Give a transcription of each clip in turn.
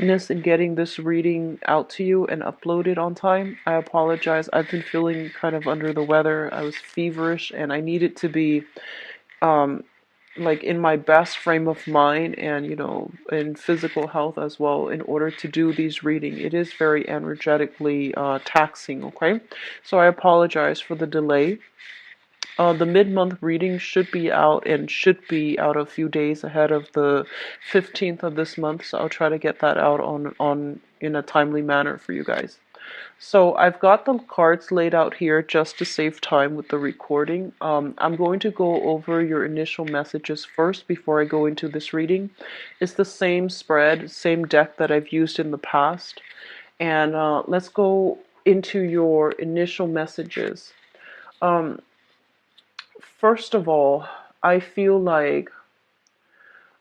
In getting this reading out to you and uploaded on time. I apologize. I've been feeling kind of under the weather. I was feverish and I needed to be um, like in my best frame of mind and in physical health as well in order to do these reading. It is very energetically taxing, okay? So I apologize for the delay. The mid-month reading should be out and should be out a few days ahead of the 15th of this month, so I'll try to get that out on in a timely manner for you guys. So I've got the cards laid out here just to save time with the recording. I'm going to go over your initial messages first before I go into this reading. It's the same spread, same deck that I've used in the past. And let's go into your initial messages. Um, First of all, I feel like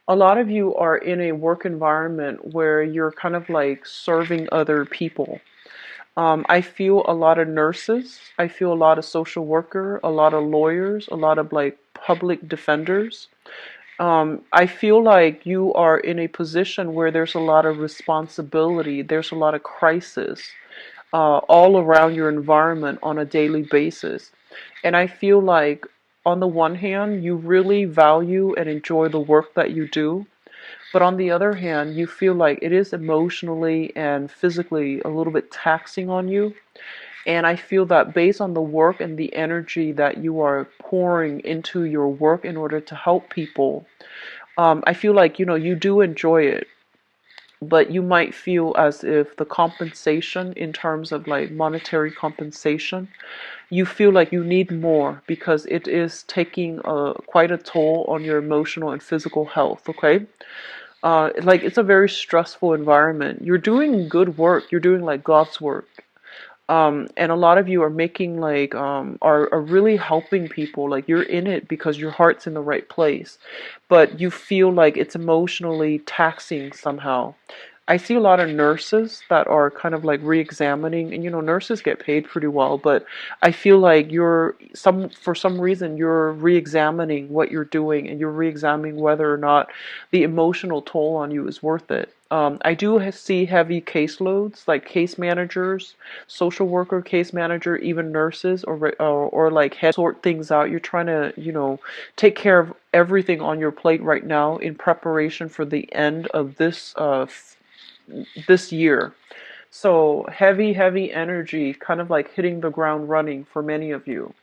a lot of you are in a work environment where you're kind of like serving other people. I feel a lot of nurses. I feel a lot of social worker, a lot of lawyers, a lot of like public defenders. I feel like you are in a position where there's a lot of responsibility. There's a lot of crisis all around your environment on a daily basis. And I feel like, on the one hand, you really value and enjoy the work that you do. But on the other hand, you feel like it is emotionally and physically a little bit taxing on you. And I feel that based on the work and the energy that you are pouring into your work in order to help people, I feel like, you do enjoy it. But you might feel as if the compensation in terms of like monetary compensation, you feel like you need more because it is taking quite a toll on your emotional and physical health, okay? Like it's a very stressful environment. You're doing good work. You're doing like God's work. And a lot of you are making like are really helping people. Like you're in it because your heart's in the right place, but you feel like it's emotionally taxing somehow. I see a lot of nurses that are kind of like re-examining, and nurses get paid pretty well, but I feel like for some reason you're re-examining what you're doing and you're re-examining whether or not the emotional toll on you is worth it. I do see heavy caseloads, like case managers, social worker, case manager, even nurses, or like head sort things out. You're trying to, take care of everything on your plate right now in preparation for the end of this year. So heavy, heavy energy, kind of like hitting the ground running for many of you.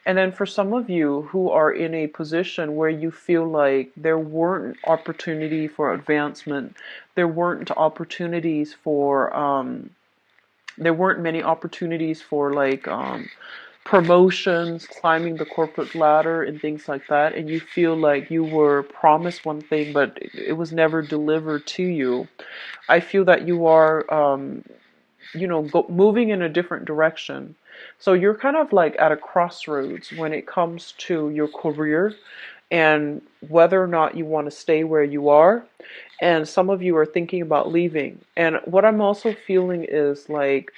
And then for some of you who are in a position where you feel like there weren't opportunity for advancement, there weren't opportunities for there weren't many opportunities for like promotions, climbing the corporate ladder, and things like that, and you feel like you were promised one thing, but it was never delivered to you. I feel that you are, moving in a different direction. So you're kind of like at a crossroads when it comes to your career and whether or not you want to stay where you are. And some of you are thinking about leaving. And what I'm also feeling is like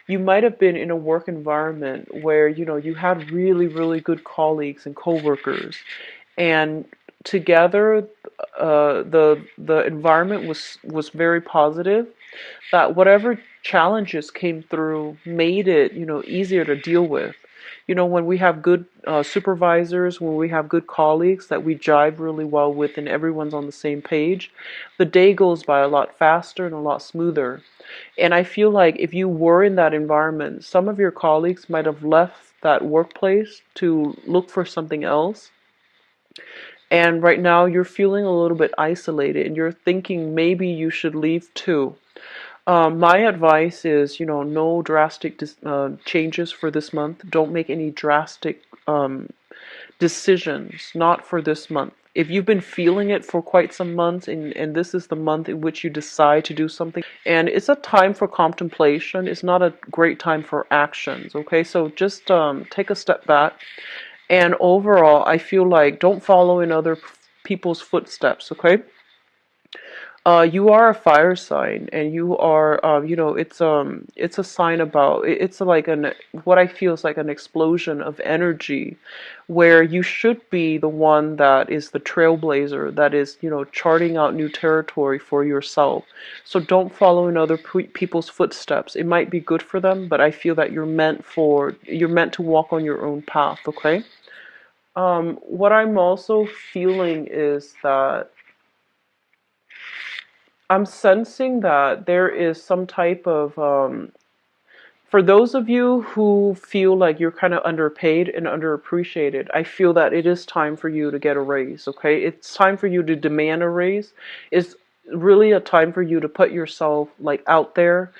you might have been in a work environment where, you had really, really good colleagues and coworkers. And together, the environment was very positive, that whatever challenges came through made it, easier to deal with. When we have good supervisors, when we have good colleagues that we jive really well with and everyone's on the same page, the day goes by a lot faster and a lot smoother. And I feel like if you were in that environment, some of your colleagues might have left that workplace to look for something else. And right now you're feeling a little bit isolated and you're thinking maybe you should leave too. My advice is, no drastic changes for this month. Don't make any drastic decisions, not for this month. If you've been feeling it for quite some months and this is the month in which you decide to do something, and it's a time for contemplation, it's not a great time for actions, okay? So just take a step back. And overall, I feel like don't follow in other people's footsteps, okay? You are a fire sign, and you are, it's a sign about, it's like an, what I feel is like an explosion of energy, where you should be the one that is the trailblazer, that is, charting out new territory for yourself. So don't follow in other people's footsteps. It might be good for them, but I feel that you're meant to walk on your own path. Okay. What I'm also feeling is that I'm sensing that there is some type of, for those of you who feel like you're kind of underpaid and underappreciated, I feel that it is time for you to get a raise, okay? It's time for you to demand a raise. It's really a time for you to put yourself like out there,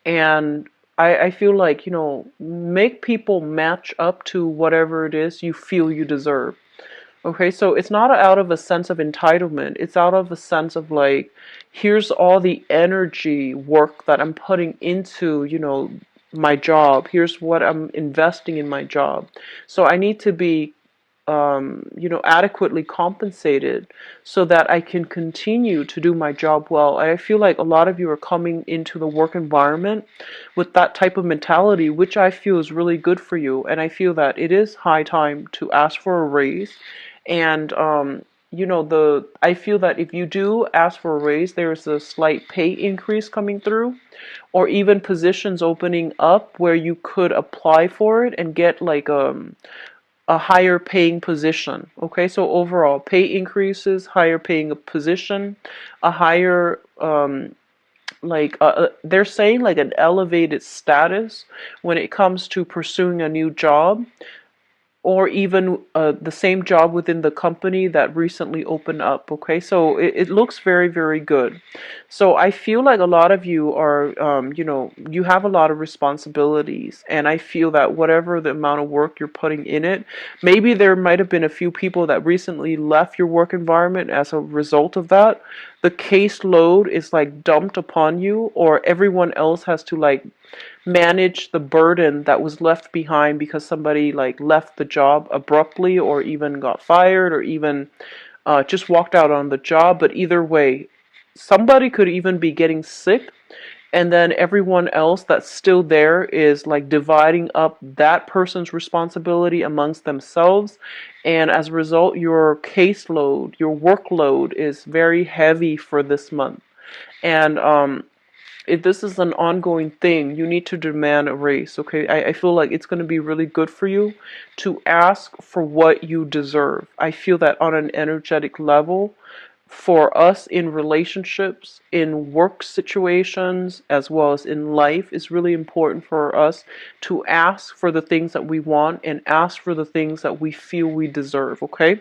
and I feel like, make people match up to whatever it is you feel you deserve. Okay, so it's not out of a sense of entitlement. It's out of a sense of like, here's all the energy work that I'm putting into, my job. Here's what I'm investing in my job. So I need to be adequately compensated so that I can continue to do my job well. And I feel like a lot of you are coming into the work environment with that type of mentality, which I feel is really good for you. And I feel that it is high time to ask for a raise. And I feel that if you do ask for a raise, there's a slight pay increase coming through, or even positions opening up where you could apply for it and get like a higher paying position. Okay, so overall pay increases, higher paying position, a higher they're saying like an elevated status when it comes to pursuing a new job, or even the same job within the company that recently opened up. Okay, so it looks very, very good. So I feel like a lot of you are, you have a lot of responsibilities, and I feel that whatever the amount of work you're putting in it, maybe there might have been a few people that recently left your work environment as a result of that. The caseload is like dumped upon you, or everyone else has to like manage the burden that was left behind because somebody like left the job abruptly, or even got fired, or even just walked out on the job. But either way, somebody could even be getting sick, and then everyone else that's still there is like dividing up that person's responsibility amongst themselves. And as a result, your caseload, your workload is very heavy for this month. And if this is an ongoing thing, you need to demand a raise, okay? I feel like it's going to be really good for you to ask for what you deserve. I feel that on an energetic level, for us in relationships, in work situations, as well as in life, it's really important for us to ask for the things that we want and ask for the things that we feel we deserve, okay?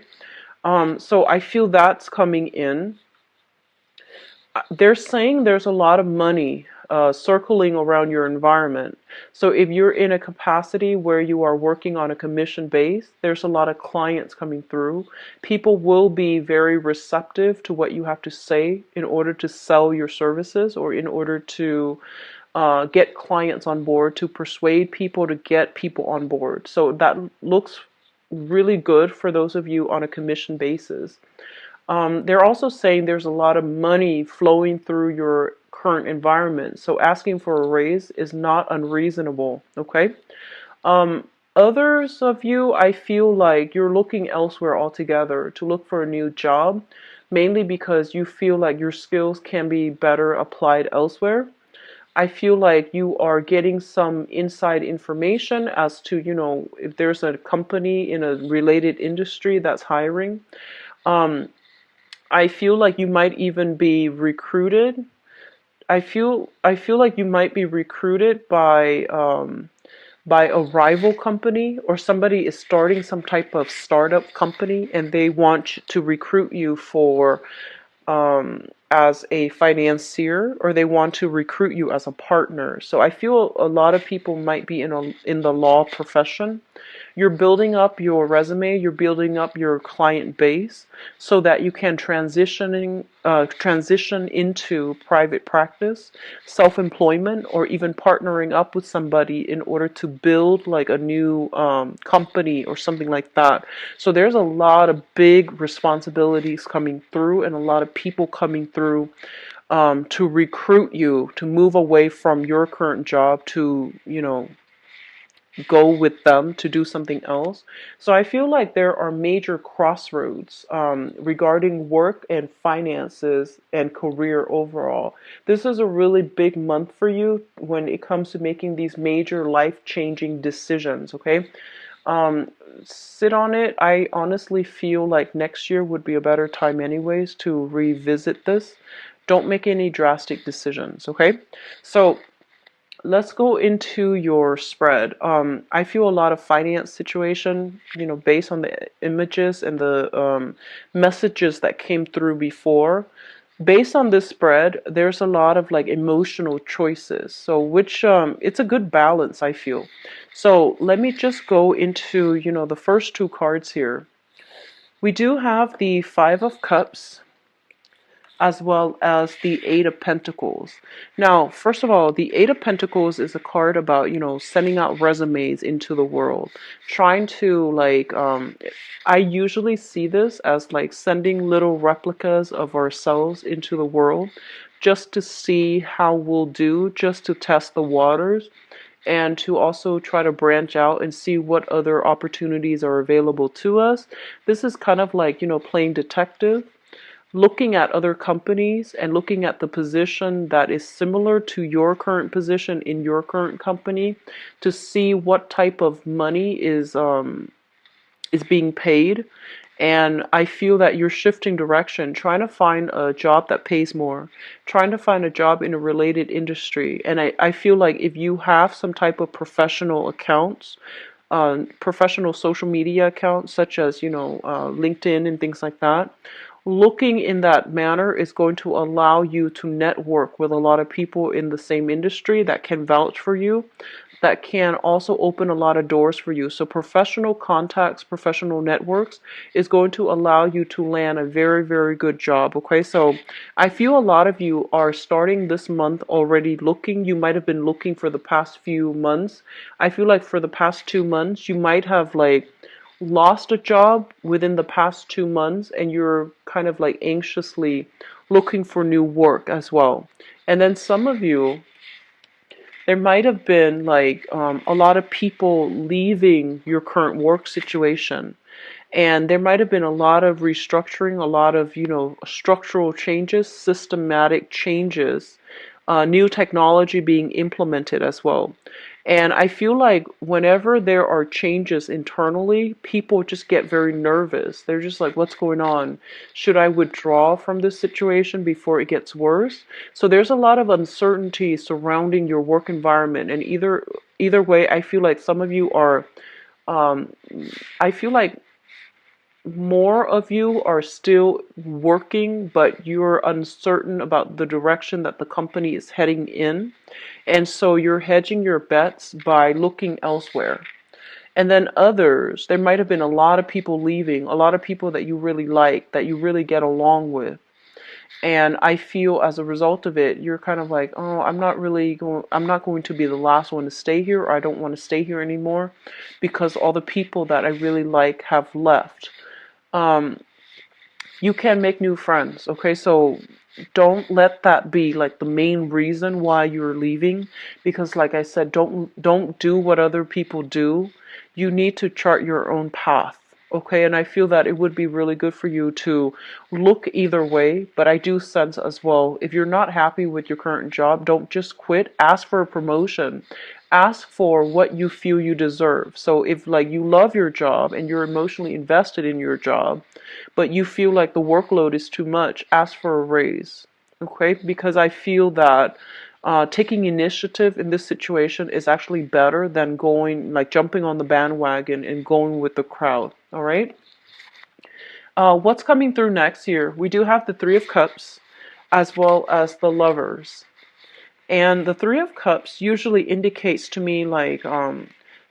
So I feel that's coming in. They're saying there's a lot of money circling around your environment. So if you're in a capacity where you are working on a commission base, there's a lot of clients coming through. People will be very receptive to what you have to say in order to sell your services, or in order to get clients on board, to persuade people, to get people on board. So that looks really good for those of you on a commission basis. They're also saying there's a lot of money flowing through your current environment, so asking for a raise is not unreasonable, okay? Others of you, I feel like you're looking elsewhere altogether to look for a new job, mainly because you feel like your skills can be better applied elsewhere. I feel like you are getting some inside information as to, if there's a company in a related industry that's hiring. Um, I feel like you might even be recruited. I feel like you might be recruited by a rival company, or somebody is starting some type of startup company and they want to recruit you for as a financier, or they want to recruit you as a partner. So I feel a lot of people might be in the law profession. You're building up your resume, you're building up your client base so that you can transition into private practice, self-employment, or even partnering up with somebody in order to build like a new company or something like that. So there's a lot of big responsibilities coming through, and a lot of people coming through to recruit you to move away from your current job to, go with them to do something else. So I feel like there are major crossroads regarding work and finances and career overall. This is a really big month for you when it comes to making these major life-changing decisions, okay? Um, Sit on it. I honestly feel like next year would be a better time anyways to revisit this. Don't make any drastic decisions, okay? So let's go into your spread. I feel a lot of finance situation, based on the images and the messages that came through before. Based on this spread, there's a lot of like emotional choices. So which it's a good balance, I feel. So let me just go into, the first two cards here. We do have the Five of Cups as well as the Eight of Pentacles. Now, first of all, the Eight of Pentacles is a card about, sending out resumes into the world, trying to like, I usually see this as like sending little replicas of ourselves into the world just to see how we'll do, just to test the waters. And to also try to branch out and see what other opportunities are available to us. This is kind of like, playing detective, looking at other companies and looking at the position that is similar to your current position in your current company to see what type of money is being paid. And I feel that you're shifting direction, trying to find a job that pays more, trying to find a job in a related industry. And I feel like if you have some type of professional accounts, professional social media accounts such as LinkedIn and things like that, looking in that manner is going to allow you to network with a lot of people in the same industry that can vouch for you, that can also open a lot of doors for you. So professional contacts, professional networks is going to allow you to land a very, very good job. Okay, so I feel a lot of you are starting this month already looking. You might have been looking for the past few months. I feel like for the past 2 months, you might have like lost a job within the past 2 months and you're kind of like anxiously looking for new work as well. And then some of you, there might have been like a lot of people leaving your current work situation. And there might have been a lot of restructuring, a lot of, structural changes, systematic changes, new technology being implemented as well. And I feel like whenever there are changes internally, people just get very nervous. They're just like, what's going on? Should I withdraw from this situation before it gets worse? So there's a lot of uncertainty surrounding your work environment. And either way, I feel like some of you are, um, I feel like more of you are still working, but you're uncertain about the direction that the company is heading in. And so you're hedging your bets by looking elsewhere. And then others, there might have been a lot of people leaving, a lot of people that you really like, that you really get along with. And I feel as a result of it, you're kind of like, oh, I'm not going to be the last one to stay here, or I don't want to stay here anymore because all the people that I really like have left. Um, you can make new friends, okay? So don't let that be like the main reason why you're leaving, because like I said, don't do what other people do. You need to chart your own path, okay? And I feel that it would be really good for you to look either way, but I do sense as well, if you're not happy with your current job, don't just quit. Ask for a promotion. Ask for what you feel you deserve. So if like you love your job and you're emotionally invested in your job, but you feel like the workload is too much, ask for a raise. Okay? Because I feel that taking initiative in this situation is actually better than going, like jumping on the bandwagon and going with the crowd. All right? What's coming through next here? We do have the Three of Cups as well as the Lovers. And the Three of Cups usually indicates to me like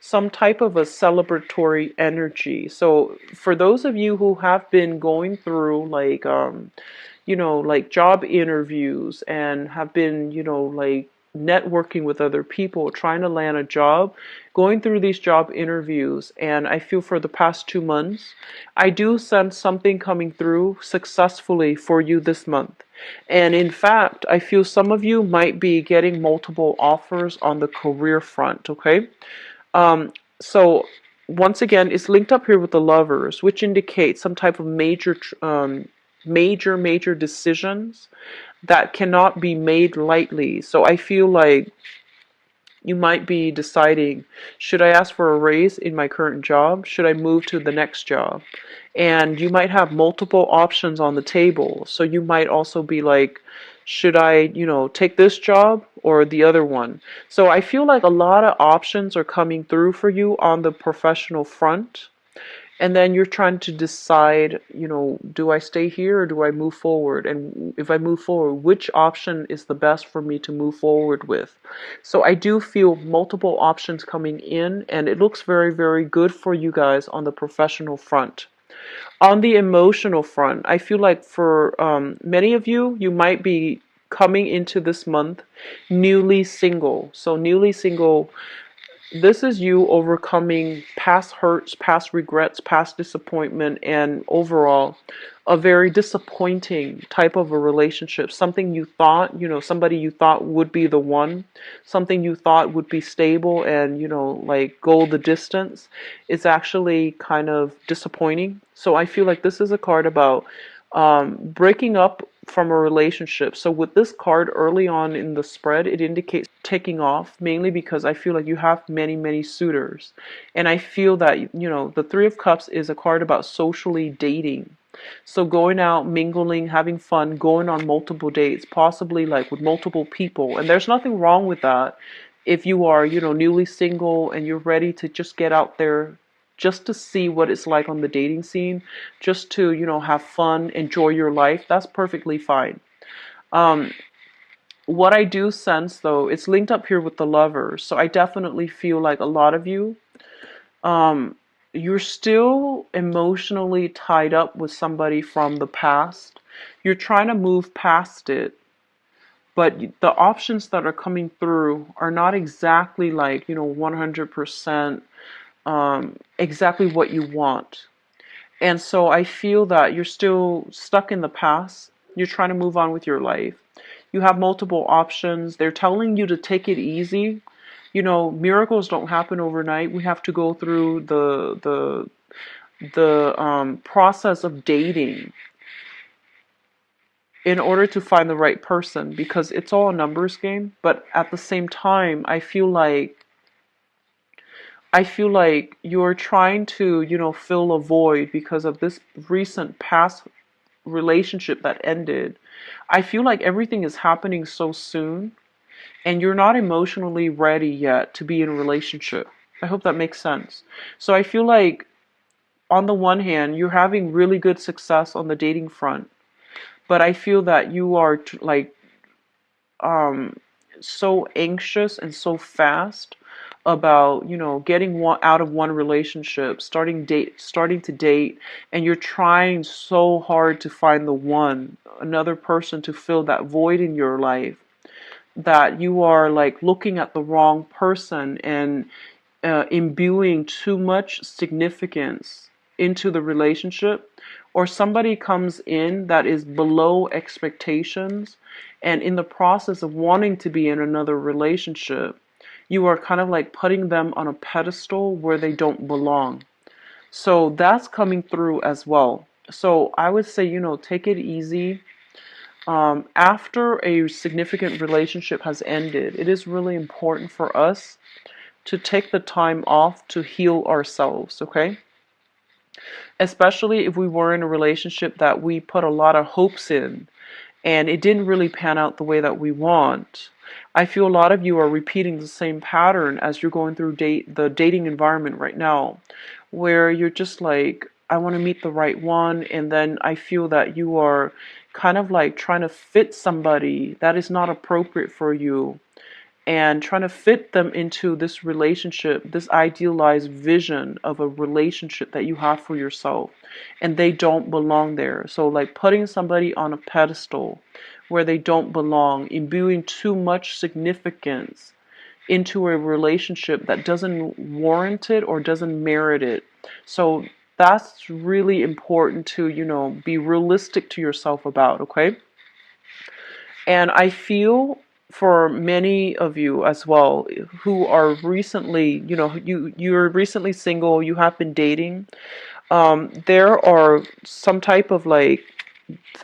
some type of a celebratory energy. So for those of you who have been going through like like job interviews and have been, like networking with other people, trying to land a job, going through these job interviews, and I feel for the past 2 months, I do sense something coming through successfully for you this month. And in fact, I feel some of you might be getting multiple offers on the career front, okay? Um, so once again, it's linked up here with the lovers, which indicates some type of major decisions that cannot be made lightly. So I feel like you might be deciding, should I ask for a raise in my current job? Should I move to the next job? And you might have multiple options on the table. So you might also be like, should I, take this job or the other one? So I feel like a lot of options are coming through for you on the professional front. And then you're trying to decide, do I stay here or do I move forward? And if I move forward, which option is the best for me to move forward with? So I do feel multiple options coming in, and it looks very, very good for you guys on the professional front. On the emotional front, I feel like for many of you, you might be coming into this month newly single. So newly single, this is you overcoming past hurts, past regrets, past disappointment, and overall a very disappointing type of a relationship. Something you thought, somebody you thought would be the one, something you thought would be stable and, like go the distance. It's actually kind of disappointing. So I feel like this is a card about breaking up from a relationship. So with this card early on in the spread, it indicates taking off, mainly because I feel like you have many suitors. And I feel that, the Three of Cups is a card about socially dating. So going out, mingling, having fun, going on multiple dates, possibly like with multiple people. And there's nothing wrong with that if you are, newly single and you're ready to just get out there just to see what it's like on the dating scene, just to, have fun, enjoy your life. That's perfectly fine. Um, what I do sense though, it's linked up here with the lovers. So I definitely feel like a lot of you, um, you're still emotionally tied up with somebody from the past. You're trying to move past it, but the options that are coming through are not exactly like, 100% exactly what you want. And so I feel that you're still stuck in the past. You're trying to move on with your life. You have multiple options. They're telling you to take it easy. Miracles don't happen overnight. We have to go through the process of dating in order to find the right person, because it's all a numbers game. But at the same time, I feel like you're trying to, fill a void because of this recent past relationship that ended. I feel like everything is happening so soon and you're not emotionally ready yet to be in a relationship. I hope that makes sense. So I feel like on the one hand, you're having really good success on the dating front, but I feel that you are like um so anxious and so fast about, getting one out of one relationship, starting to date, and you're trying so hard to find the one, another person to fill that void in your life, that you are like looking at the wrong person and imbuing too much significance into the relationship, or somebody comes in that is below expectations, and in the process of wanting to be in another relationship, you are kind of like putting them on a pedestal where they don't belong. So that's coming through as well. So I would say, take it easy. After a significant relationship has ended, it is really important for us to take the time off to heal ourselves, okay? Especially if we were in a relationship that we put a lot of hopes in and it didn't really pan out the way that we want. I feel a lot of you are repeating the same pattern as you're going through the dating environment right now, where you're just like, I want to meet the right one, and then I feel that you are kind of like trying to fit somebody that is not appropriate for you, and trying to fit them into this relationship, this idealized vision of a relationship that you have for yourself, and they don't belong there. So like putting somebody on a pedestal where they don't belong, imbuing too much significance into a relationship that doesn't warrant it or doesn't merit it. So that's really important to, be realistic to yourself about, okay? And I feel for many of you as well who are recently, you're recently single, you have been dating. There are some type of like,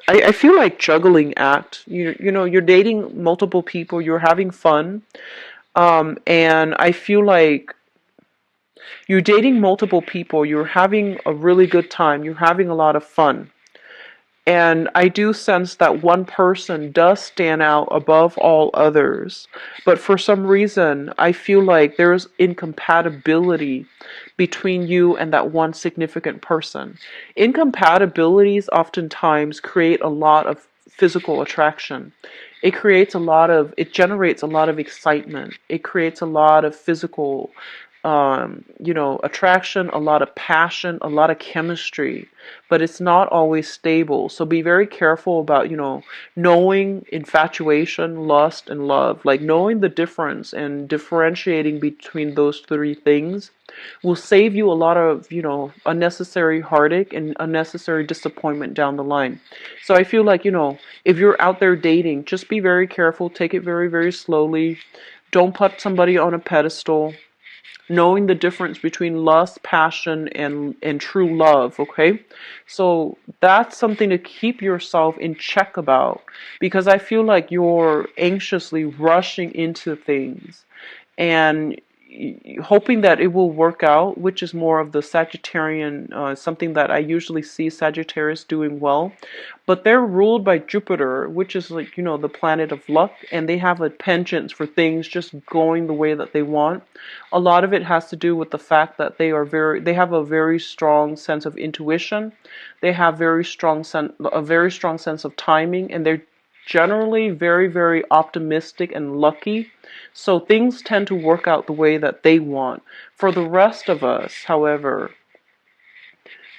I feel like juggling act. You're dating multiple people, you're having fun, and I feel like you're dating multiple people, you're having a really good time, you're having a lot of fun. And I do sense that one person does stand out above all others. But for some reason, I feel like there's incompatibility between you and that one significant person. Incompatibilities oftentimes create a lot of physical attraction. It generates a lot of excitement. It creates a lot of physical attraction, a lot of passion, a lot of chemistry, but it's not always stable. So be very careful about, knowing infatuation, lust, and love. Like knowing the difference and differentiating between those three things will save you a lot of, unnecessary heartache and unnecessary disappointment down the line. So I feel like, if you're out there dating, just be very careful, take it very, very slowly. Don't put somebody on a pedestal, knowing the difference between lust, passion, and true love, okay? So that's something to keep yourself in check about, because I feel like you're anxiously rushing into things and hoping that it will work out, which is more of the Sagittarian, something that I usually see Sagittarius doing well. But they're ruled by Jupiter, which is like, the planet of luck, and they have a penchant for things just going the way that they want. A lot of it has to do with the fact that they have a very strong sense of intuition. They have a very strong sense of timing, and they're generally very, very optimistic and lucky. So things tend to work out the way that they want. For the rest of us, however,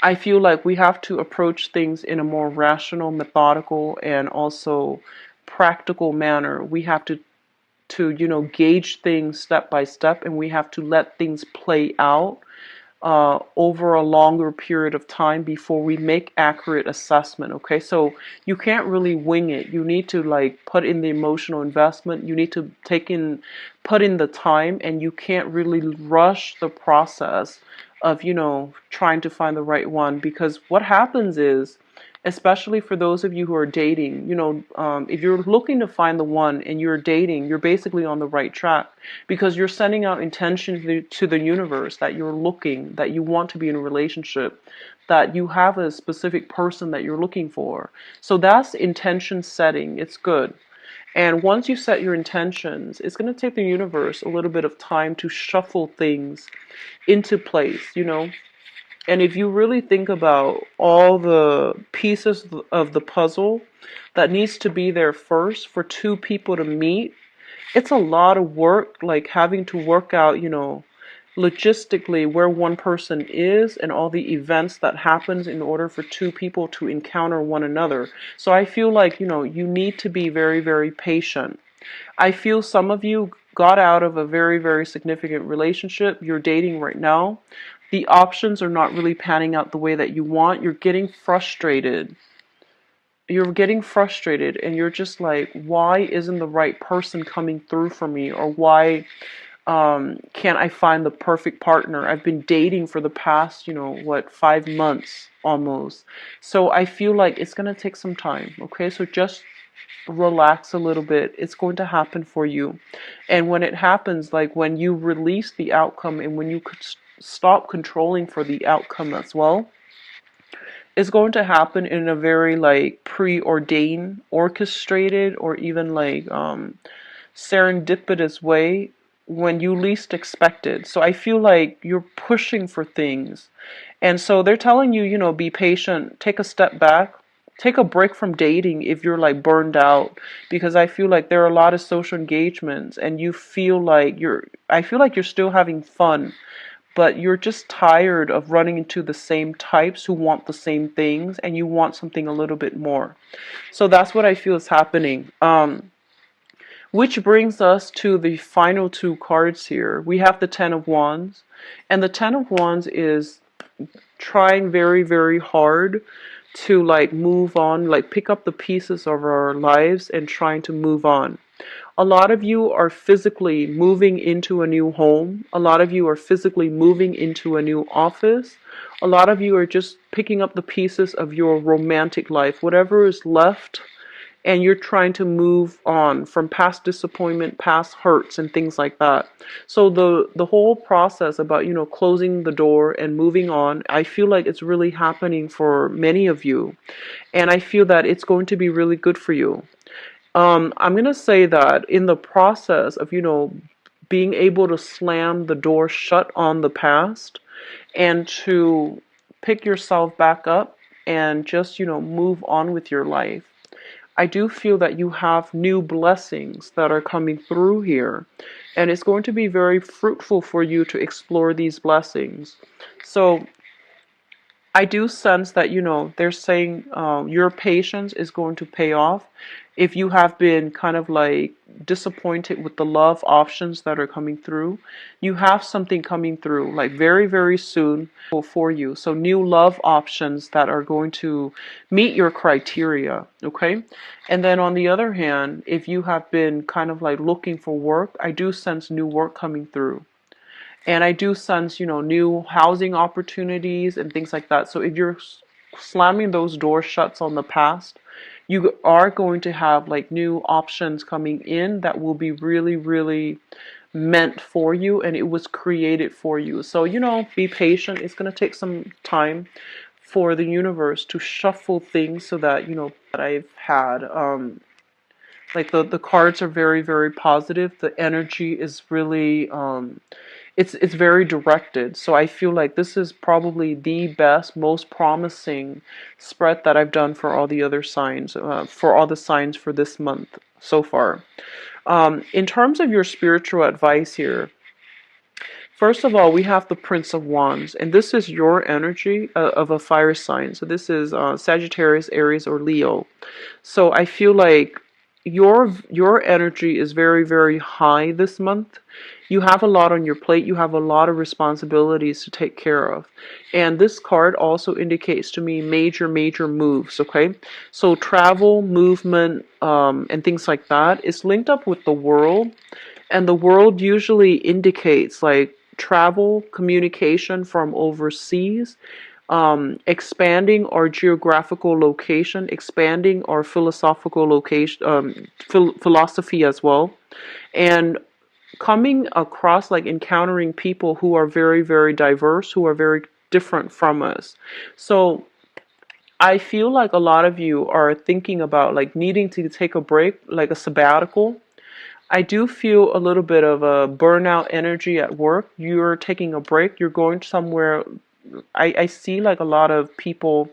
I feel like we have to approach things in a more rational, methodical, and also practical manner. We have to gauge things step by step, and we have to let things play out over a longer period of time before we make accurate assessment. Okay, so you can't really wing it. You need to like put in the emotional investment. You need to put in the time, and you can't really rush the process of trying to find the right one, because what happens is, especially for those of you who are dating, if you're looking to find the one and you're dating, you're basically on the right track, because you're sending out intention to the universe that you're looking, that you want to be in a relationship, that you have a specific person that you're looking for. So that's intention setting. It's good. And once you set your intentions, it's going to take the universe a little bit of time to shuffle things into place. And if you really think about all the pieces of the puzzle that needs to be there first for two people to meet, it's a lot of work, like having to work out, logistically where one person is and all the events that happens in order for two people to encounter one another. So I feel like, you need to be very, very patient. I feel some of you got out of a very, very significant relationship. You're dating right now. The options are not really panning out the way that you want. You're getting frustrated. And you're just like, why isn't the right person coming through for me? Or why can't I find the perfect partner? I've been dating for the past, 5 months almost. So I feel like it's going to take some time. Okay, so just relax a little bit. It's going to happen for you. And when it happens, like when you release the outcome and when you could stop controlling for the outcome as well, it's going to happen in a very like preordained, orchestrated, or even like serendipitous way when you least expect it. So I feel like you're pushing for things. And so they're telling you, be patient, take a step back, take a break from dating if you're like burned out, because I feel like there are a lot of social engagements and I feel like you're still having fun, but you're just tired of running into the same types who want the same things and you want something a little bit more. So that's what I feel is happening. Which brings us to the final two cards here. We have the Ten of Wands, and the Ten of Wands is trying very, very hard to like move on, like pick up the pieces of our lives and trying to move on. A lot of you are physically moving into a new home. A lot of you are physically moving into a new office. A lot of you are just picking up the pieces of your romantic life, whatever is left, and you're trying to move on from past disappointment, past hurts, and things like that. So the whole process about, closing the door and moving on, I feel like it's really happening for many of you, and I feel that it's going to be really good for you. I'm gonna say that in the process of, being able to slam the door shut on the past and to pick yourself back up and just, move on with your life. I do feel that you have new blessings that are coming through here, and it's going to be very fruitful for you to explore these blessings. So I do sense that, they're saying your patience is going to pay off. If you have been kind of like disappointed with the love options that are coming through, you have something coming through like very, very soon for you. So new love options that are going to meet your criteria, okay? And then on the other hand, if you have been kind of like looking for work, I do sense new work coming through. And I do sense, new housing opportunities and things like that. So if you're slamming those door shuts on the past, you are going to have like new options coming in that will be really, really meant for you, and it was created for you. So, be patient. It's going to take some time for the universe to shuffle things so that, that I've had. Like the cards are very, very positive. The energy is really it's very directed. So I feel like this is probably the best, most promising spread that I've done for all the other signs, for all the signs for this month so far. In terms of your spiritual advice here, first of all, we have the Prince of Wands, and this is your energy of a fire sign. So this is Sagittarius, Aries, or Leo. So I feel like your energy is very, very high this month. You have a lot on your plate. You have a lot of responsibilities to take care of. And this card also indicates to me major, major moves, okay? So travel, movement, and things like that is linked up with the world. And the world usually indicates like travel, communication from overseas, expanding our geographical location, expanding our philosophical location, philosophy as well, and coming across like encountering people who are very, very diverse, who are very different from us. So I feel like a lot of you are thinking about like needing to take a break, like a sabbatical. I do feel a little bit of a burnout energy at work. You're taking a break, you're going somewhere. I see like a lot of people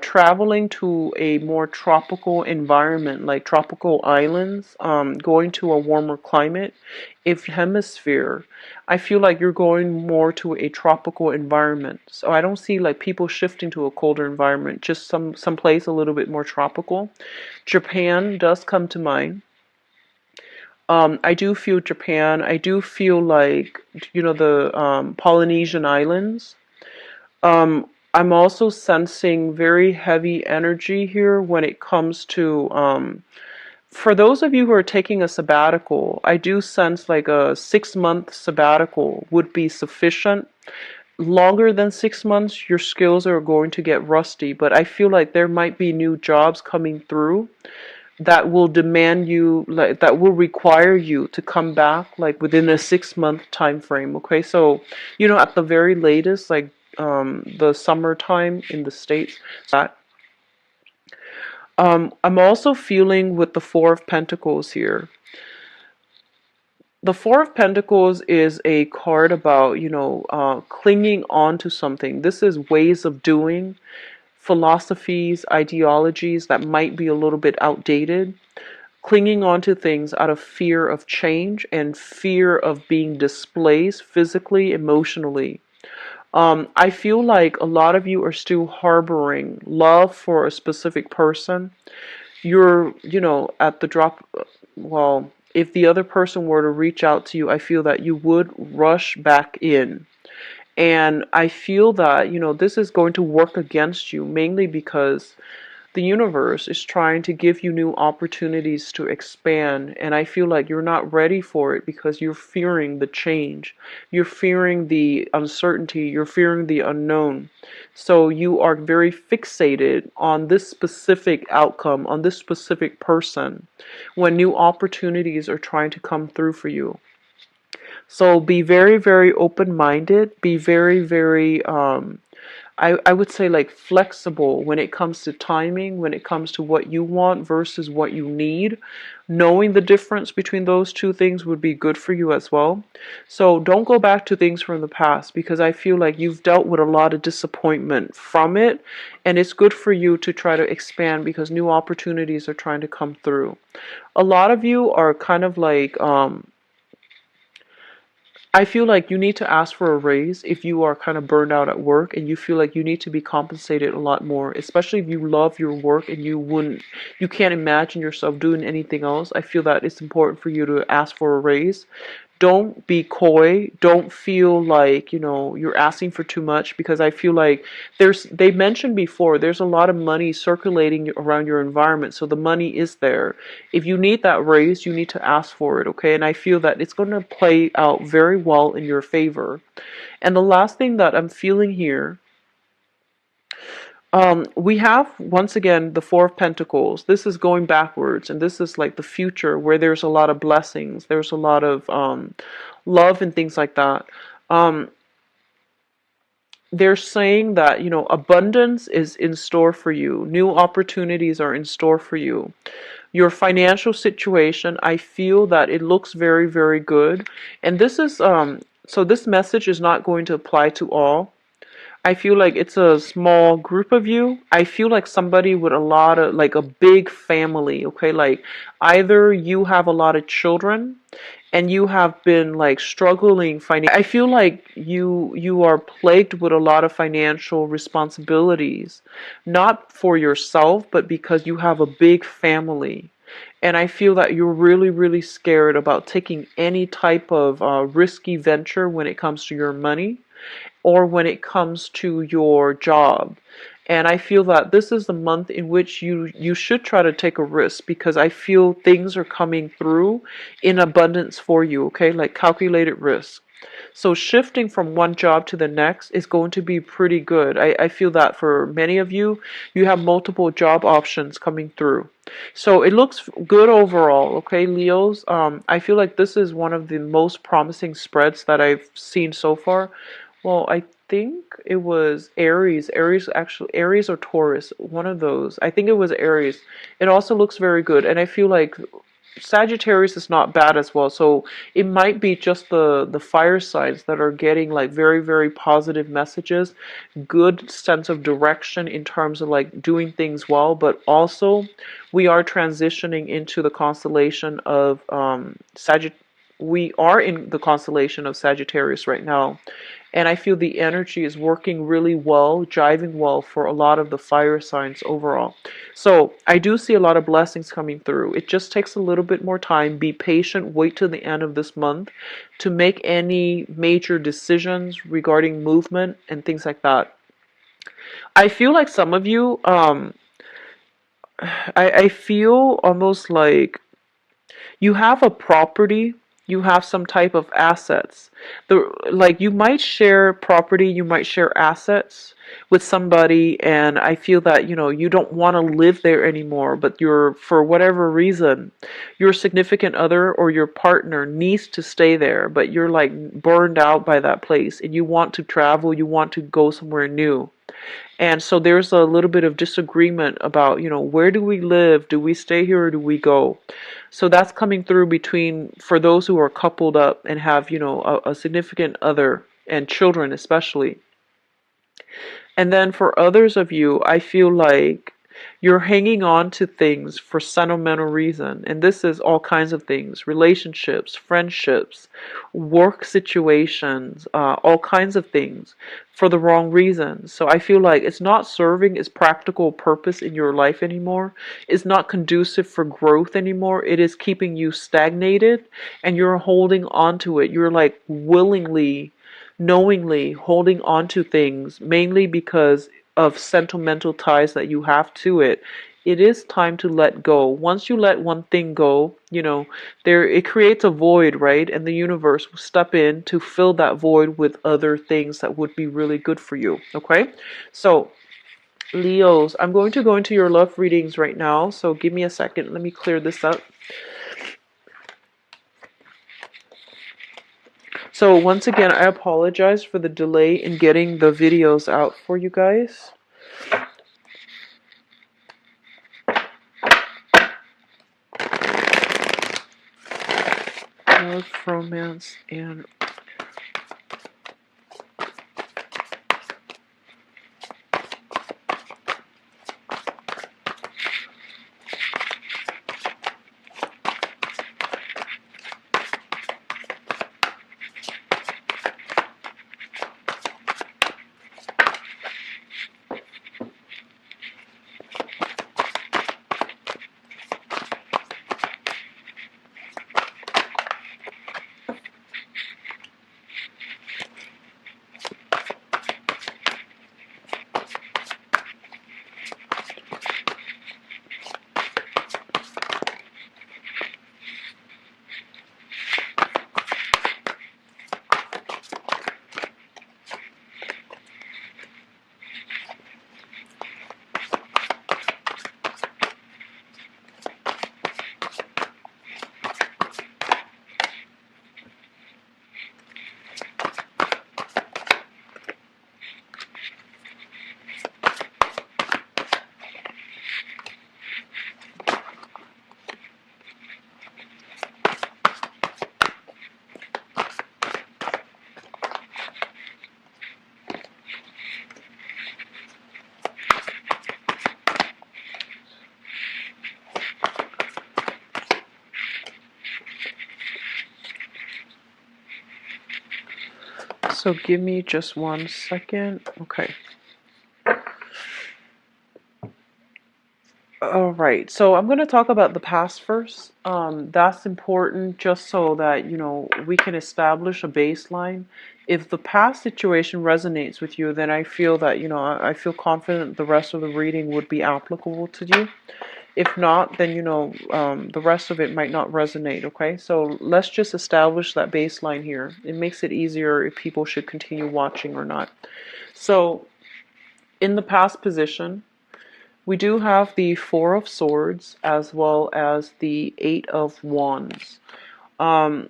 traveling to a more tropical environment, like tropical islands, going to a warmer climate. If hemisphere, I feel like you're going more to a tropical environment. So I don't see like people shifting to a colder environment, just some place a little bit more tropical. Japan does come to mind. I do feel Japan. I do feel like, the Polynesian islands. I'm also sensing very heavy energy here when it comes to, for those of you who are taking a sabbatical, I do sense like a 6 month sabbatical would be sufficient. Longer than 6 months, your skills are going to get rusty, but I feel like there might be new jobs coming through that will demand you, like that will require you to come back like within a 6 month time frame. Okay, so at the very latest, like the summertime in the States. I'm also feeling with the Four of Pentacles here. The Four of Pentacles is a card about, clinging on to something. This is ways of doing, philosophies, ideologies that might be a little bit outdated. Clinging on to things out of fear of change and fear of being displaced physically, emotionally. I feel like a lot of you are still harboring love for a specific person. You're, at the drop, well, if the other person were to reach out to you, I feel that you would rush back in And I feel that, this is going to work against you, mainly because the universe is trying to give you new opportunities to expand. And I feel like you're not ready for it because you're fearing the change. You're fearing the uncertainty. You're fearing the unknown. So you are very fixated on this specific outcome, on this specific person, when new opportunities are trying to come through for you. So be very, very open-minded. Be very, very, I would say like flexible when it comes to timing, when it comes to what you want versus what you need. Knowing the difference between those two things would be good for you as well. So don't go back to things from the past because I feel like you've dealt with a lot of disappointment from it, and it's good for you to try to expand because new opportunities are trying to come through. A lot of you are kind of like, I feel like you need to ask for a raise if you are kind of burned out at work and you feel like you need to be compensated a lot more, especially if you love your work and you can't imagine yourself doing anything else. I feel that it's important for you to ask for a raise. Don't be coy. Don't feel like, you're asking for too much because I feel like they mentioned before, there's a lot of money circulating around your environment. So the money is there. If you need that raise, you need to ask for it, okay? And I feel that it's going to play out very well in your favor. And the last thing that I'm feeling here, we have once again the Four of Pentacles. This is going backwards, and this is like the future where there's a lot of blessings, there's a lot of love and things like that. Um, they're saying that, abundance is in store for you, new opportunities are in store for you. Your financial situation, I feel that it looks very, very good. And this is, so this message is not going to apply to all. I feel like it's a small group of you. I feel like somebody with a lot of, like a big family, okay? Like either you have a lot of children and you have been like struggling financially. I feel like you are plagued with a lot of financial responsibilities, not for yourself, but because you have a big family. And I feel that you're really, really scared about taking any type of risky venture when it comes to your money or when it comes to your job. And I feel that this is the month in which you should try to take a risk because I feel things are coming through in abundance for you, okay? Like calculated risk. So shifting from one job to the next is going to be pretty good. I feel that for many of you, you have multiple job options coming through. So it looks good overall, okay, Leos? I feel like this is one of the most promising spreads that I've seen so far. Well, I think it was Aries. Aries or Taurus, one of those. I think it was Aries. It also looks very good, and I feel like Sagittarius is not bad as well. So it might be just the fire signs that are getting like very, very positive messages, good sense of direction in terms of like doing things well, but also we are transitioning into the constellation of we are in the constellation of Sagittarius right now. And I feel the energy is working really well, driving well for a lot of the fire signs overall. So I do see a lot of blessings coming through. It just takes a little bit more time. Be patient. Wait till the end of this month to make any major decisions regarding movement and things like that. I feel like some of you, I feel almost like you have a property, you have some type of assets. Like you might share property, you might share assets with somebody, and I feel that, you don't want to live there anymore, but for whatever reason, your significant other or your partner needs to stay there, but you're like burned out by that place and you want to travel, you want to go somewhere new. And so there's a little bit of disagreement about, where do we live? Do we stay here or do we go? So that's coming through for those who are coupled up and have, a significant other and children especially. And then for others of you, I feel like you're hanging on to things for sentimental reason. And this is all kinds of things, relationships, friendships, work situations, all kinds of things for the wrong reasons. So I feel like it's not serving its practical purpose in your life anymore. It's not conducive for growth anymore. It is keeping you stagnated and you're holding on to it. You're like willingly knowingly holding on to things, mainly because of sentimental ties that you have to it, it is time to let go. Once you let one thing go, there it creates a void, right? And the universe will step in to fill that void with other things that would be really good for you. Okay? So, Leos, I'm going to go into your love readings right now. So give me a second. Let me clear this up. So once again, I apologize for the delay in getting the videos out for you guys. Love, romance, and so give me just 1 second. Okay. All right, so I'm going to talk about the past first. That's important just so that, we can establish a baseline. If the past situation resonates with you, then I feel that, I feel confident the rest of the reading would be applicable to you. If not, then, the rest of it might not resonate, okay? So let's just establish that baseline here. It makes it easier if people should continue watching or not. So, in the past position, we do have the Four of Swords as well as the Eight of Wands. Um,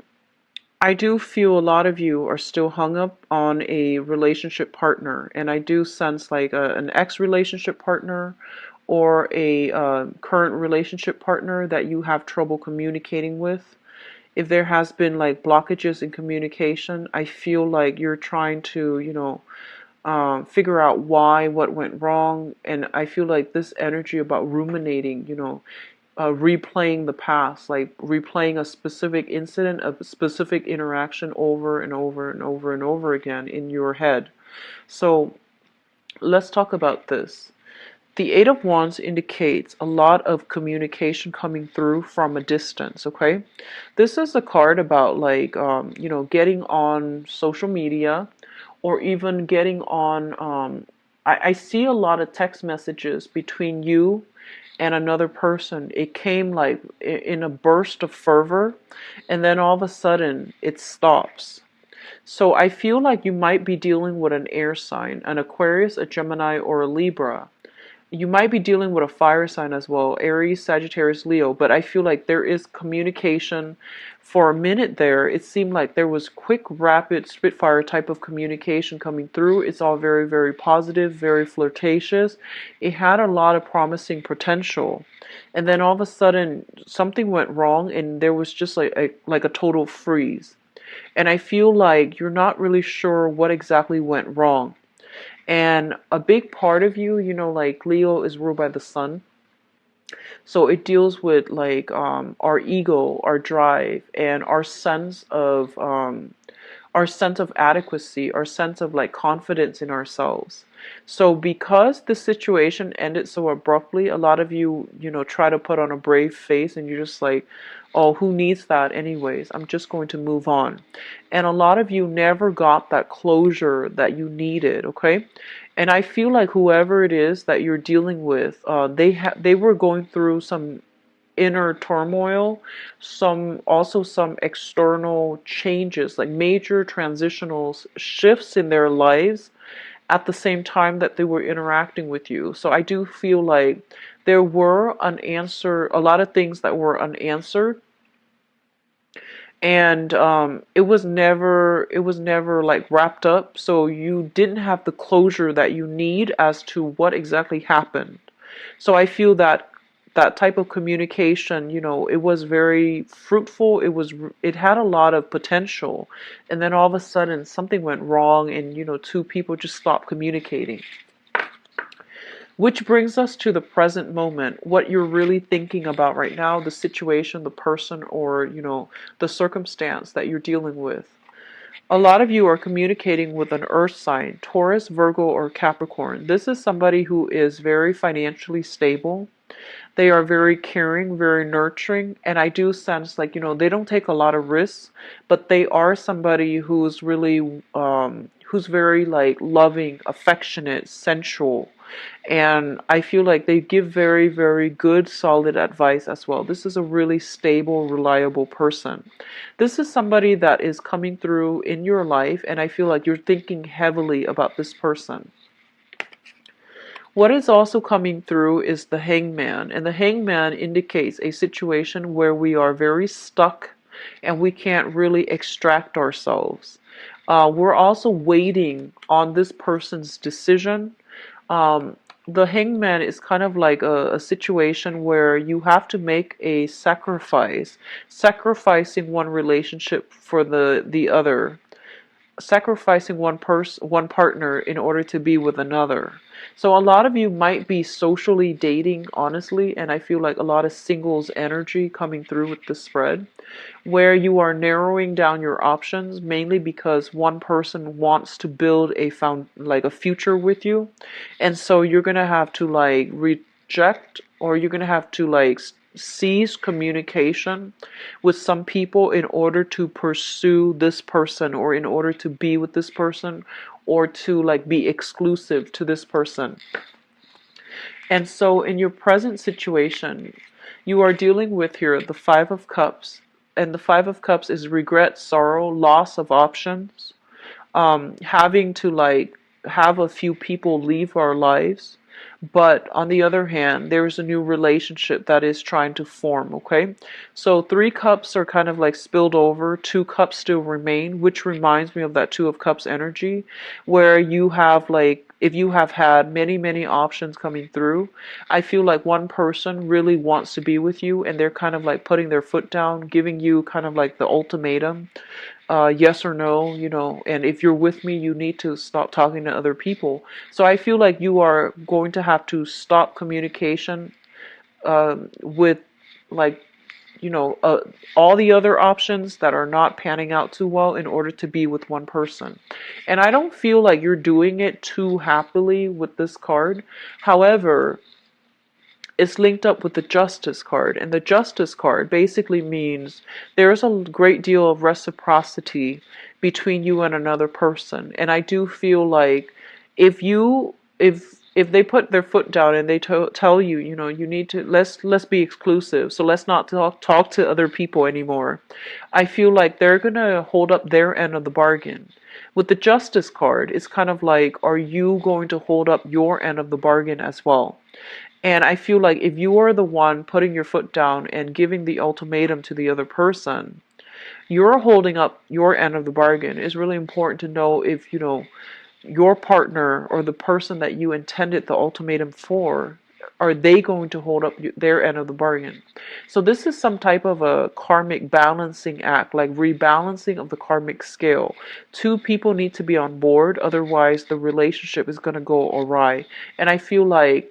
I do feel a lot of you are still hung up on a relationship partner, and I do sense like an ex-relationship partner or a current relationship partner that you have trouble communicating with. If there has been like blockages in communication, I feel like you're trying to, figure out why, what went wrong. And I feel like this energy about ruminating, replaying the past, like replaying a specific incident, a specific interaction over and over and over and over again in your head. So let's talk about this. The Eight of Wands indicates a lot of communication coming through from a distance, okay? This is a card about like, getting on social media or even getting on, I see a lot of text messages between you and another person. It came like in a burst of fervor, and then all of a sudden it stops. So I feel like you might be dealing with an air sign, an Aquarius, a Gemini, or a Libra. You might be dealing with a fire sign as well, Aries, Sagittarius, Leo, but I feel like there is communication. For a minute there, it seemed like there was quick, rapid, spitfire type of communication coming through. It's all very, very positive, very flirtatious. It had a lot of promising potential. And then all of a sudden, something went wrong, and there was just like a total freeze. And I feel like you're not really sure what exactly went wrong. And a big part of you, like Leo is ruled by the sun. So it deals with like our ego, our drive, and our sense of our sense of adequacy, our sense of like confidence in ourselves. So because the situation ended so abruptly, a lot of you, try to put on a brave face and you're just like, oh, who needs that anyways? I'm just going to move on. And a lot of you never got that closure that you needed, okay? And I feel like whoever it is that you're dealing with, they were going through some inner turmoil, some external changes, like major transitional shifts in their lives at the same time that they were interacting with you. So I do feel like there were a lot of things that were unanswered, and it was never like wrapped up. So you didn't have the closure that you need as to what exactly happened. So I feel that that type of communication, it was very fruitful. It had a lot of potential, and then all of a sudden something went wrong, and two people just stopped communicating. Which brings us to the present moment, what you're really thinking about right now, the situation, the person, or the circumstance that you're dealing with. A lot of you are communicating with an earth sign, Taurus, Virgo, or Capricorn. This is somebody who is very financially stable. They are very caring, very nurturing, and I do sense like, they don't take a lot of risks, but they are somebody who's really, who's very like loving, affectionate, sensual, and I feel like they give very, very good, solid advice as well. This is a really stable, reliable person. This is somebody that is coming through in your life, and I feel like you're thinking heavily about this person. What is also coming through is the hangman, and the hangman indicates a situation where we are very stuck and we can't really extract ourselves. We're also waiting on this person's decision. Um, the hangman is kind of like a situation where you have to make a sacrifice, sacrificing one relationship for the other, sacrificing one partner in order to be with another. So a lot of you might be socially dating, honestly, and I feel like a lot of singles energy coming through with the spread, where you are narrowing down your options mainly because one person wants to build a future with you, and so you're gonna have to like reject, or you're gonna have to like cease communication with some people in order to pursue this person, or in order to be with this person, or to like be exclusive to this person. And so in your present situation, you are dealing with here the Five of Cups, and the Five of Cups is regret, sorrow, loss of options, having to like have a few people leave our lives. But on the other hand, there's a new relationship that is trying to form, okay? So 3 cups are kind of like spilled over, 2 cups still remain, which reminds me of that Two of Cups energy, where you have like, if you have had many, many options coming through, I feel like one person really wants to be with you, and they're kind of like putting their foot down, giving you kind of like the ultimatum, yes or no, and if you're with me, you need to stop talking to other people. So I feel like you are going to have to stop communication with like, you know, uh, all the other options that are not panning out too well in order to be with one person. And I don't feel like you're doing it too happily with this card. However, it's linked up with the Justice card, and the Justice card basically means there's a great deal of reciprocity between you and another person. And I do feel like if they put their foot down and they tell you, you need to let's be exclusive, so let's not talk to other people anymore. I feel like they're gonna hold up their end of the bargain. With the Justice card, it's kind of like, are you going to hold up your end of the bargain as well? And I feel like if you are the one putting your foot down and giving the ultimatum to the other person, you're holding up your end of the bargain. It's really important to know if, your partner or the person that you intended the ultimatum for, are they going to hold up their end of the bargain? So this is some type of a karmic balancing act, like rebalancing of the karmic scale. Two people need to be on board, otherwise the relationship is going to go awry. And I feel like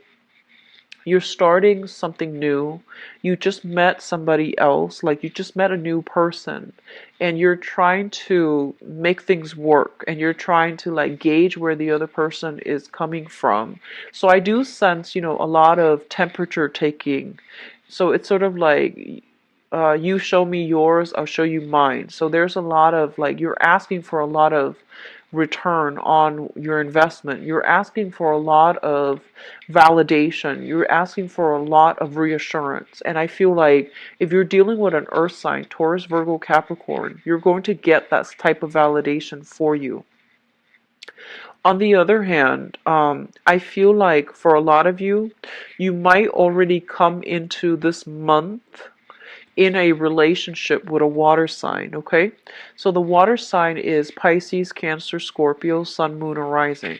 You're starting something new. You just met somebody else, like you just met a new person, and you're trying to make things work, and you're trying to like gauge where the other person is coming from. So I do sense, a lot of temperature taking. So it's sort of like you show me yours, I'll show you mine. So there's a lot of like, you're asking for a lot of return on your investment. You're asking for a lot of validation. You're asking for a lot of reassurance. And I feel like if you're dealing with an earth sign, Taurus, Virgo, Capricorn, you're going to get that type of validation for you. On the other hand, I feel like for a lot of you, you might already come into this month in a relationship with a water sign, okay? So the water sign is Pisces, Cancer, Scorpio, Sun, Moon, or Rising.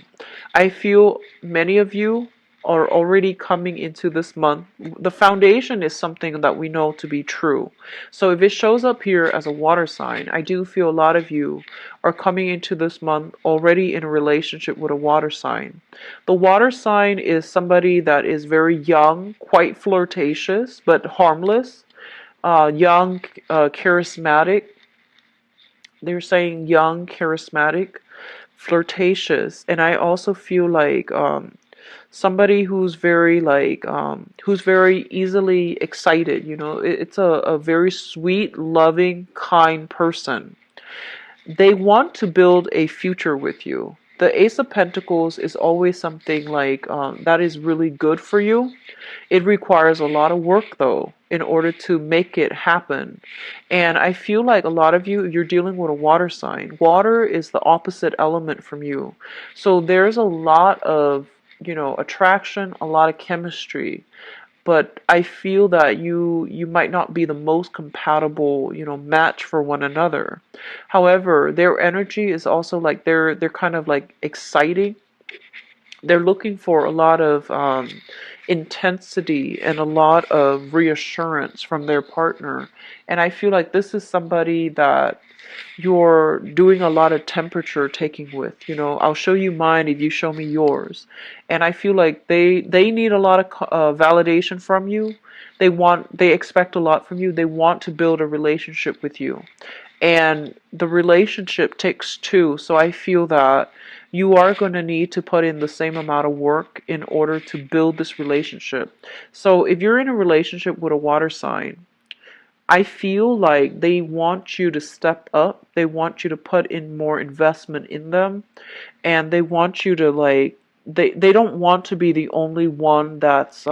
I feel many of you are already coming into this month. The foundation is something that we know to be true. So if it shows up here as a water sign, I do feel a lot of you are coming into this month already in a relationship with a water sign. The water sign is somebody that is very young, quite flirtatious, but harmless, young, charismatic. They're saying young, charismatic, flirtatious, and I also feel like somebody who's very like who's very easily excited. It's a very sweet, loving, kind person. They want to build a future with you. The Ace of Pentacles is always something like that is really good for you. It requires a lot of work though in order to make it happen. And I feel like a lot of you, you're dealing with a water sign. Water is the opposite element from you. So there's a lot of, attraction, a lot of chemistry. But I feel that you might not be the most compatible, match for one another. However, their energy is also like they're kind of like exciting. They're looking for a lot of intensity and a lot of reassurance from their partner. And I feel like this is somebody that you're doing a lot of temperature taking with. I'll show you mine if you show me yours. And I feel like they need a lot of validation from you. They expect a lot from you. They want to build a relationship with you. And the relationship takes two. So I feel that you are going to need to put in the same amount of work in order to build this relationship. So if you're in a relationship with a water sign, I feel like they want you to step up. They want you to put in more investment in them. And they want you to like, they don't want to be the only one that's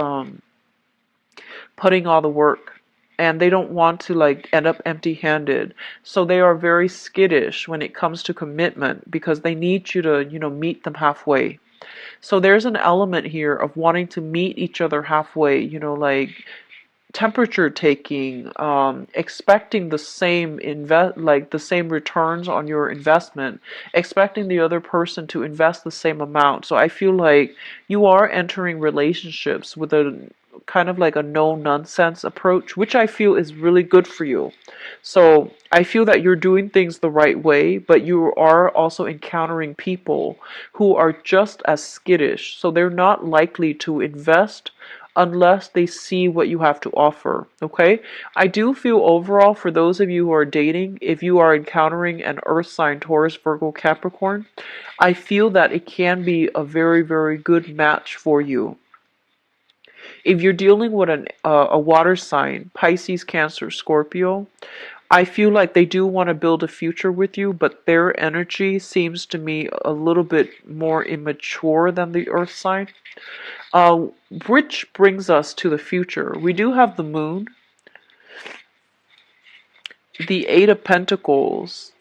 putting all the work, and they don't want to like end up empty-handed. So they are very skittish when it comes to commitment because they need you to, meet them halfway. So there's an element here of wanting to meet each other halfway, like temperature taking, expecting the same the same returns on your investment, expecting the other person to invest the same amount. So I feel like you are entering relationships with a kind of like a no nonsense approach, which I feel is really good for you. So I feel that you're doing things the right way, but you are also encountering people who are just as skittish. So they're not likely to invest unless they see what you have to offer. Okay? I do feel overall for those of you who are dating, if you are encountering an earth sign, Taurus, Virgo, Capricorn, I feel that it can be a very, very good match for you. If you're dealing with a water sign, Pisces, Cancer, Scorpio, I feel like they do want to build a future with you, but their energy seems to me a little bit more immature than the earth sign. Uh, which brings us to the future. We do have the moon, the Eight of Pentacles,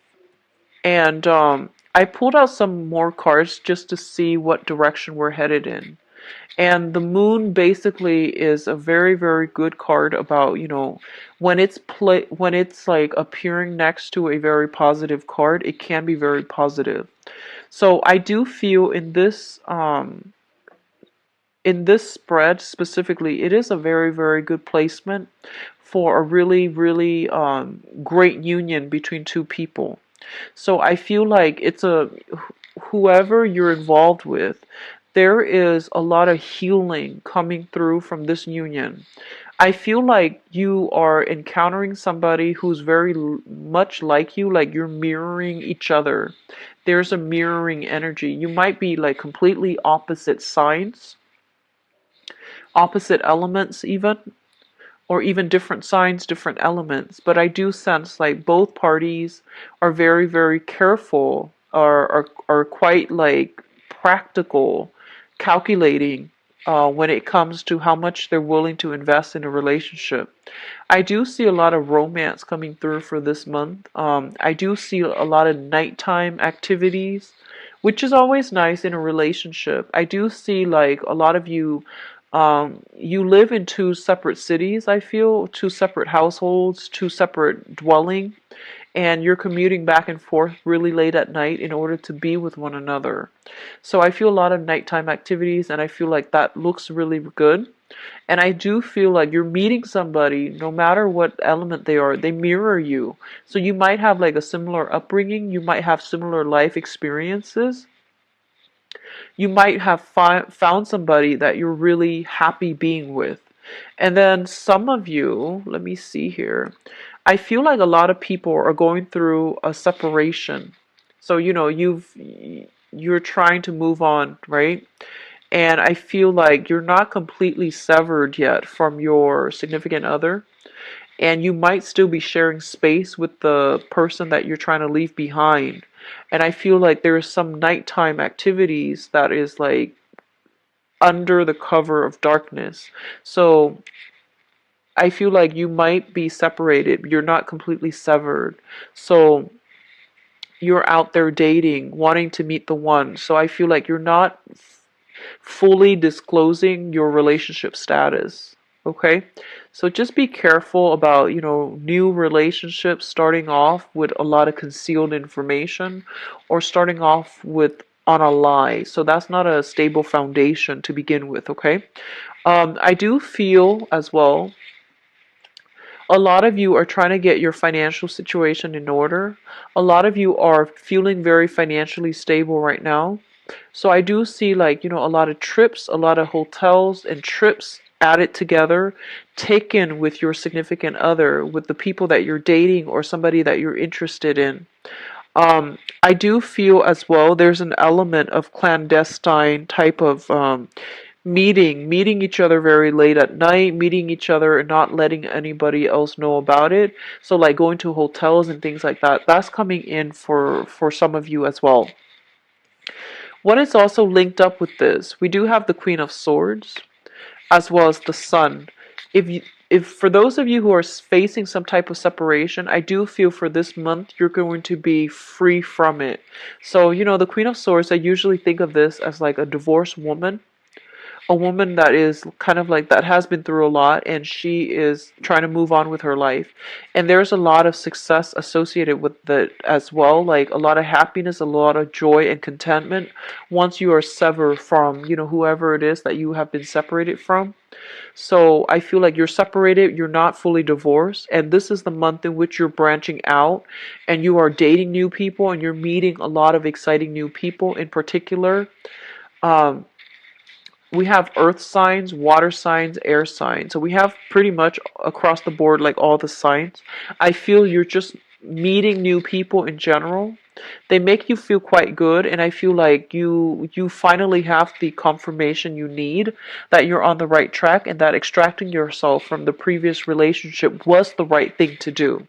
and I pulled out some more cards just to see what direction we're headed in. And the moon basically is a very, very good card about, when it's like appearing next to a very positive card, it can be very positive. So I do feel in this spread specifically, it is a very, very good placement for a really, really great union between two people. So I feel like it's whoever you're involved with, there is a lot of healing coming through from this union. I feel like you are encountering somebody who's very much like you, like you're mirroring each other. There's a mirroring energy. You might be like completely opposite signs, opposite elements, even, or even different signs, different elements. But I do sense like both parties are very, very careful, are quite like practical, calculating when it comes to how much they're willing to invest in a relationship. I do see a lot of romance coming through for this month. I do see a lot of nighttime activities, which is always nice in a relationship. I do see like a lot of you, you live in two separate cities, I feel, two separate households, two separate dwelling, and you're commuting back and forth really late at night in order to be with one another. So I feel a lot of nighttime activities, and I feel like that looks really good. And I do feel like you're meeting somebody, no matter what element they are, they mirror you. So you might have like a similar upbringing, you might have similar life experiences, you might have found somebody that you're really happy being with. And then some of you, let me see here, I feel like a lot of people are going through a separation. So, you're trying to move on, right? And I feel like you're not completely severed yet from your significant other. And you might still be sharing space with the person that you're trying to leave behind. And I feel like there is some nighttime activities that is like under the cover of darkness. So I feel like you might be separated. You're not completely severed. So you're out there dating, wanting to meet the one. So I feel like you're not fully disclosing your relationship status. Okay? So just be careful about, new relationships starting off with a lot of concealed information or starting off with on a lie. So that's not a stable foundation to begin with, okay? I do feel as well a lot of you are trying to get your financial situation in order. A lot of you are feeling very financially stable right now. So I do see like, a lot of trips, a lot of hotels and trips added together, taken with your significant other, with the people that you're dating or somebody that you're interested in. I do feel as well there's an element of clandestine type of meeting each other very late at night, meeting each other and not letting anybody else know about it. So like going to hotels and things like that. That's coming in for some of you as well. What is also linked up with this? We do have the Queen of Swords as well as the Sun. If for those of you who are facing some type of separation, I do feel for this month you're going to be free from it. So, the Queen of Swords, I usually think of this as like a divorced woman, a woman that is kind of like that has been through a lot and she is trying to move on with her life. And there's a lot of success associated with that as well, like a lot of happiness, a lot of joy and contentment once you are severed from, whoever it is that you have been separated from. So I feel like you're separated, you're not fully divorced, and this is the month in which you're branching out and you are dating new people and you're meeting a lot of exciting new people in particular. Um, we have earth signs, water signs, air signs. So we have pretty much across the board like all the signs. I feel you're just meeting new people in general. They make you feel quite good, and I feel like you finally have the confirmation you need that you're on the right track and that extracting yourself from the previous relationship was the right thing to do.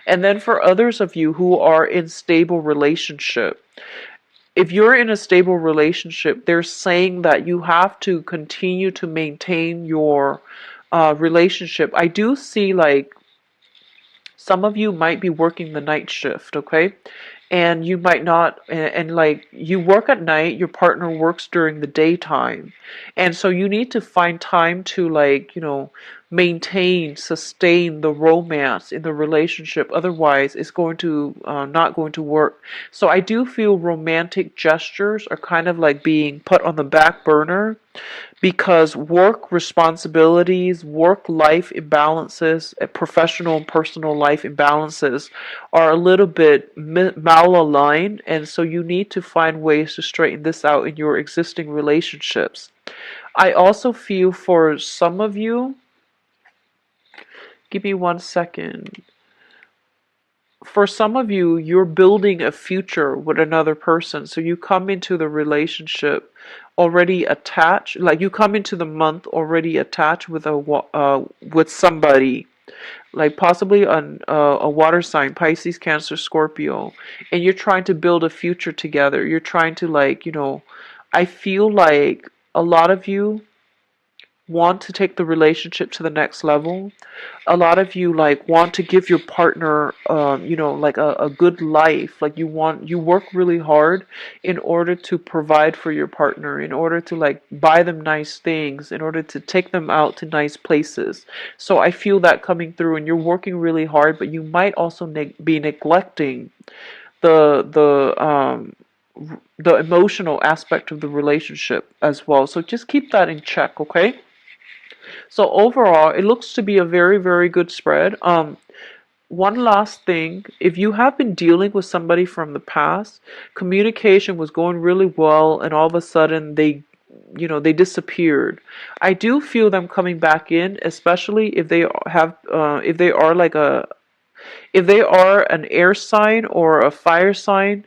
And then for others of you who are in stable relationship, if you're in a stable relationship, they're saying that you have to continue to maintain your relationship. I do see like some of you might be working the night shift, okay? And you might not, and like you work at night, your partner works during the daytime. And so you need to find time to like, maintain, sustain the romance in the relationship. Otherwise, it's going to not going to work. So I do feel romantic gestures are kind of like being put on the back burner because work responsibilities, work life imbalances, professional and personal life imbalances are a little bit malaligned, and so you need to find ways to straighten this out in your existing relationships. I also feel for some of you, give me 1 second. For some of you, you're building a future with another person. So you come into the relationship already attached, like you come into the month already attached with with somebody, like possibly a water sign, Pisces, Cancer, Scorpio, and you're trying to build a future together. You're trying to I feel like a lot of you want to take the relationship to the next level. A lot of you like want to give your partner like a good life. Like you work really hard in order to provide for your partner, in order to like buy them nice things, in order to take them out to nice places. So I feel that coming through, and you're working really hard, but you might also be neglecting the the um the emotional aspect of the relationship as well. So just keep that in check, okay? So overall, it looks to be a very, very good spread. One last thing, if you have been dealing with somebody from the past, communication was going really well, and all of a sudden they disappeared. I do feel them coming back in, especially if they are if they are an air sign or a fire sign.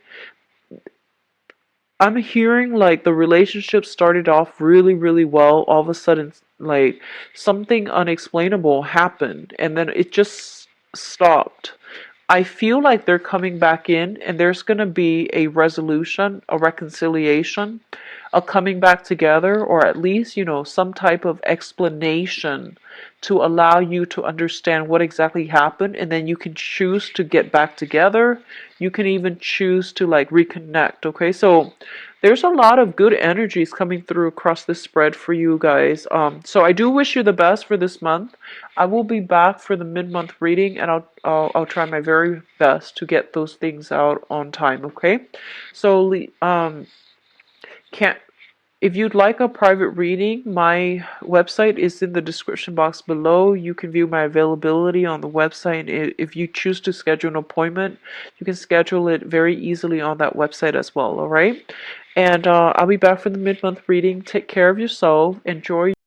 I'm hearing like the relationship started off really, really well. All of a sudden, like something unexplainable happened, and then it just stopped. I feel like they're coming back in, and there's going to be a resolution, a reconciliation, a coming back together, or at least, some type of explanation to allow you to understand what exactly happened, and then you can choose to get back together. You can even choose to like reconnect, okay? So there's a lot of good energies coming through across this spread for you guys. So I do wish you the best for this month. I will be back for the mid-month reading, and I'll try my very best to get those things out on time, okay? So can't if you'd like a private reading, my website is in the description box below. You can view my availability on the website. If you choose to schedule an appointment, you can schedule it very easily on that website as well, all right? And I'll be back for the mid-month reading. Take care of yourself. Enjoy